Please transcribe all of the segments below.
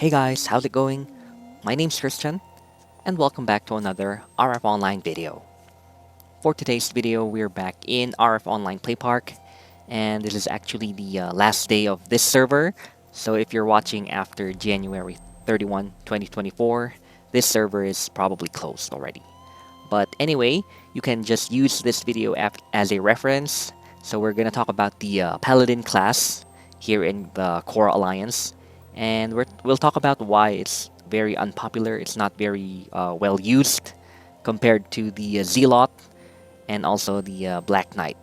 Hey guys, how's it going? My name's Christian, and welcome back to another RF Online video. For today's video, we're back in RF Online PlayPark, and this is actually the last day of this server. So if you're watching after January 31, 2024, this server is probably closed already. But anyway, you can just use this video as a reference. So we're gonna talk about the Paladin class here in the Cora Alliance, and we'll talk about why it's very unpopular. It's not very well used compared to the Zealot and also the Black Knight.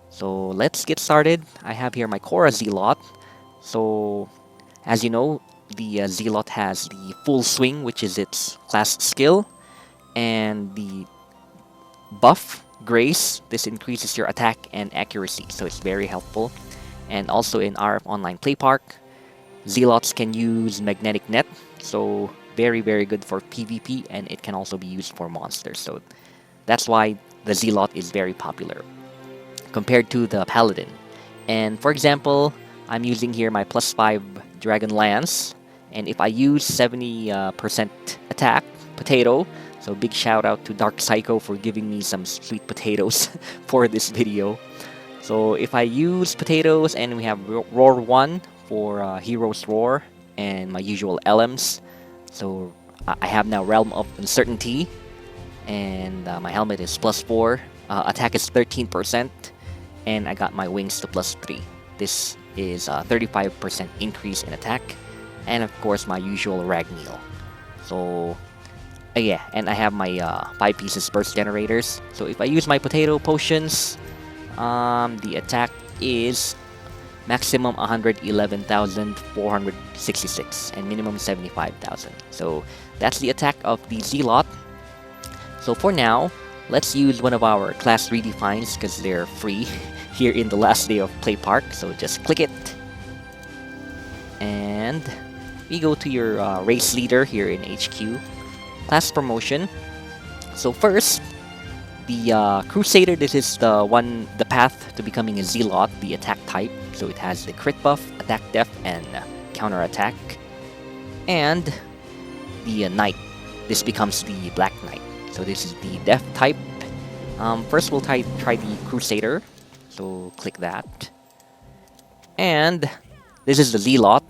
So let's get started. I have here my Cora Zealot. So as you know, the Zealot has the full swing, which is its class skill, and the buff Grace. This increases your attack and accuracy, so it's very helpful. And also in RF Online PlayPark, Zealots can use Magnetic Net, so very good for PvP, and it can also be used for monsters. So that's why the Zealot is very popular compared to the Paladin. And for example, I'm using here my +5 Dragon Lance, and if I use 70% attack, potato, so big shout out to Dark Psycho for giving me some sweet potatoes for this video. So if I use potatoes and we have Roar 1 for Hero's Roar and my usual LMs, so I have now Realm of Uncertainty, and my helmet is +4, attack is 13%, and I got my wings to +3. This is a 35% increase in attack, and of course my usual Ragmeal. So yeah, and I have my 5 pieces burst generators. So if I use my potato potions, the attack is maximum 111,466 and minimum 75,000. So that's the attack of the Zealot. So for now, let's use one of our class redefines because they're free here in the last day of PlayPark. So just click it, and we go to your race leader here in HQ. Class promotion. So first, the Crusader. This is the path to becoming a Zealot, the attack type. So it has the crit buff, attack def, and counter attack. And the Knight. This becomes the Black Knight. So this is the def type. First we'll try the Crusader. So click that. And this is the Zealot.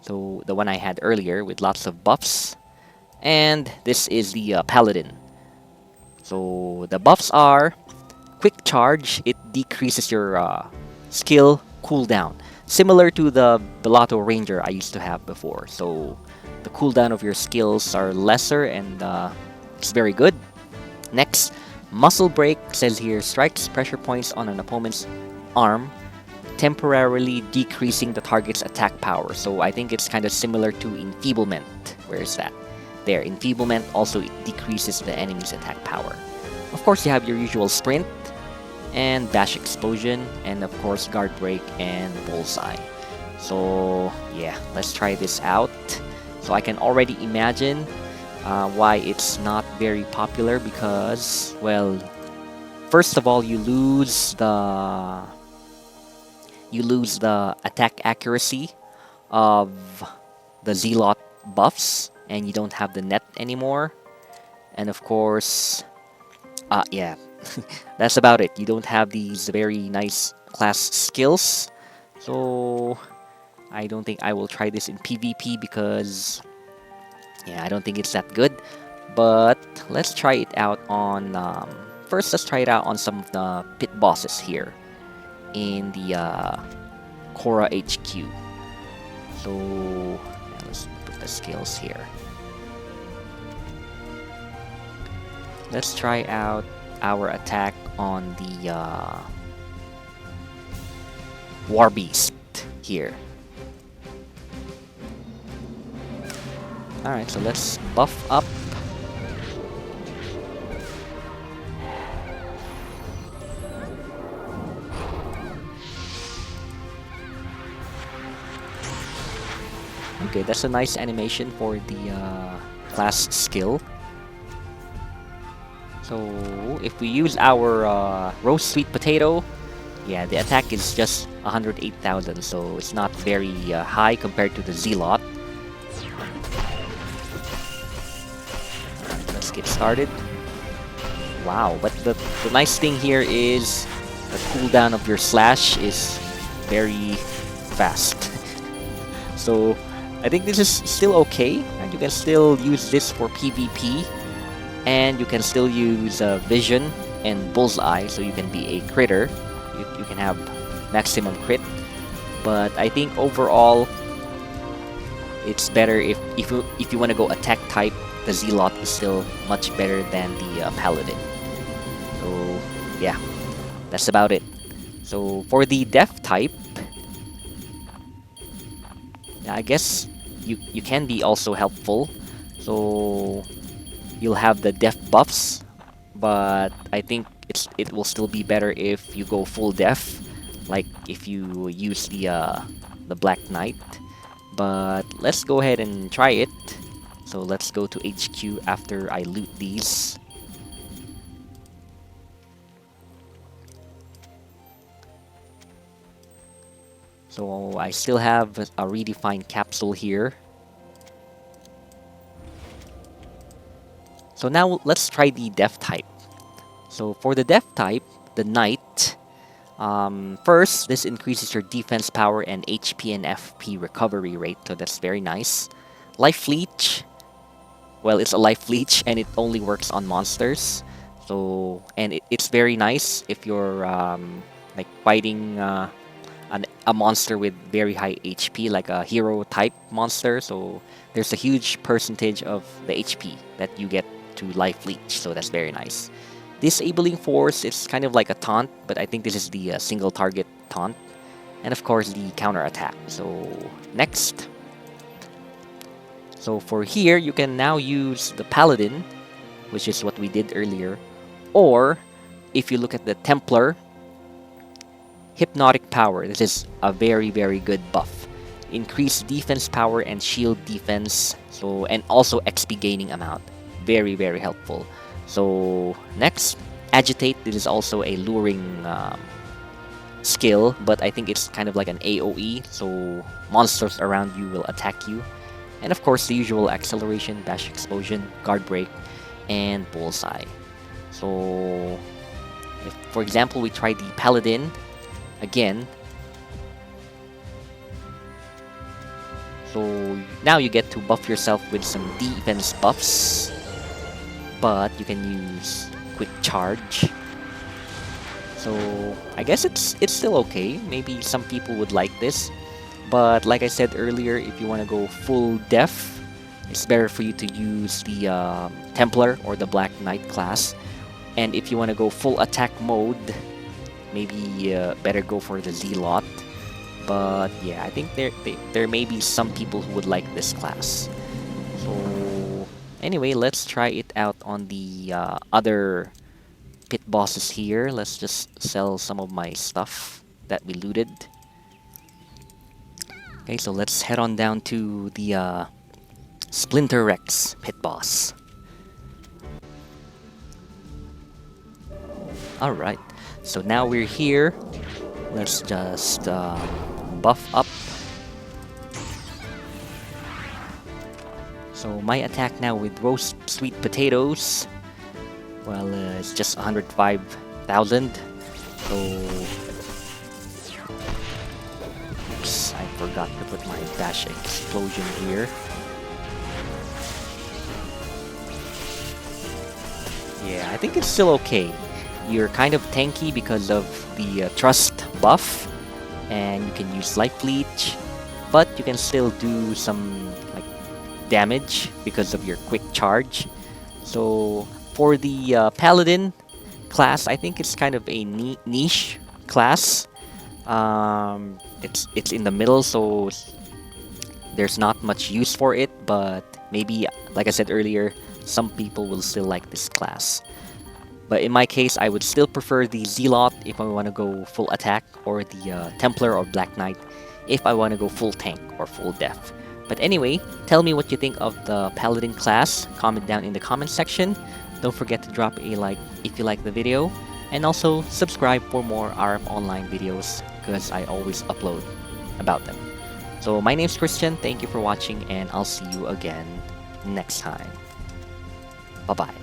So the one I had earlier with lots of buffs. And this is the Paladin. So the buffs are quick charge. It decreases your skill cooldown, similar to the Bellato Ranger I used to have before. So the cooldown of your skills are lesser, and it's very good. Next, Muscle Break says here strikes pressure points on an opponent's arm, temporarily decreasing the target's attack power. So I think it's kind of similar to Enfeeblement. Where is that? There, Enfeeblement also decreases the enemy's attack power. Of course, you have your usual Sprint and Dash Explosion, and of course Guard Break and Bullseye. So yeah, let's try this out. So I can already imagine why it's not very popular because, well, first of all, you lose the attack accuracy of the Zealot buffs, and you don't have the net anymore. And of course, yeah, that's about it. You don't have these very nice class skills. So I don't think I will try this in PvP because, yeah, I don't think it's that good. But let's try it out on, first let's try it out on some of the pit bosses here in the Cora HQ. So yeah, let's put the skills here. Let's try out our attack on the War Beast here. Alright, so let's buff up. Okay, that's a nice animation for the class skill. So if we use our roast sweet potato, yeah, the attack is just 108,000, so it's not very high compared to the Zealot. started. Wow, but the nice thing here is the cooldown of your slash is very fast. So I think this is still okay, and you can still use this for PvP, and you can still use vision and bullseye, so you can be a critter. You can have maximum crit, but I think overall it's better if you want to go attack type. The Zealot is still much better than the Paladin. So yeah, that's about it. So for the Def type, yeah, I guess you can be also helpful. So you'll have the Def buffs, but I think it will still be better if you go full Def, like if you use the Black Knight. But let's go ahead and try it. So let's go to HQ after I loot these. So I still have a redefined capsule here. So now let's try the Def type. So for the Def type, the Knight, first, this increases your defense power and HP and FP recovery rate, so that's very nice. Life Leech, well, it's a Life Leech and it only works on monsters. So, and it's very nice if you're like fighting a monster with very high HP, like a hero type monster. So there's a huge percentage of the HP that you get to Life Leech, so that's very nice. Disabling Force is kind of like a taunt, but I think this is the single target taunt. And of course the counter attack. So next. So for here, you can now use the Paladin, which is what we did earlier. Or if you look at the Templar, Hypnotic Power. This is a very, very good buff. Increased defense power and shield defense. So, and also XP gaining amount. Very, very helpful. So next, Agitate. This is also a luring skill, but I think it's kind of like an AoE, so monsters around you will attack you. And of course, the usual Acceleration, Dash Explosion, Guard Break, and Bullseye. So if, for example, we try the Paladin again. So now you get to buff yourself with some defense buffs, but you can use Quick Charge. So I guess it's still okay. Maybe some people would like this, but like I said earlier, if you want to go full Def, it's better for you to use the Templar or the Black Knight class. And if you want to go full attack mode, maybe better go for the Zealot. But yeah, I think there may be some people who would like this class. So anyway, let's try it out on the other pit bosses here. Let's just sell some of my stuff that we looted. Okay, so let's head on down to the Splinter Rex pit boss. Alright, so now we're here. Let's just buff up. So my attack now with roast sweet potatoes, well, it's just 105,000. So, oops, I forgot to put my dash explosion here. Yeah, I think it's still okay. You're kind of tanky because of the trust buff, and you can use Life Leech, but you can still do some like damage because of your quick charge. So for the Paladin class, I think it's kind of a niche class. It's in the middle, so there's not much use for it, but maybe, like I said earlier, some people will still like this class. But in my case, I would still prefer the Zealot if I want to go full attack, or the Templar or Black Knight if I want to go full tank or full def. But anyway, tell me what you think of the Paladin class. Comment down in the comment section. Don't forget to drop a like if you like the video. And also subscribe for more RF Online videos, because I always upload about them. So my name's Xtian, thank you for watching, and I'll see you again next time. Bye-bye.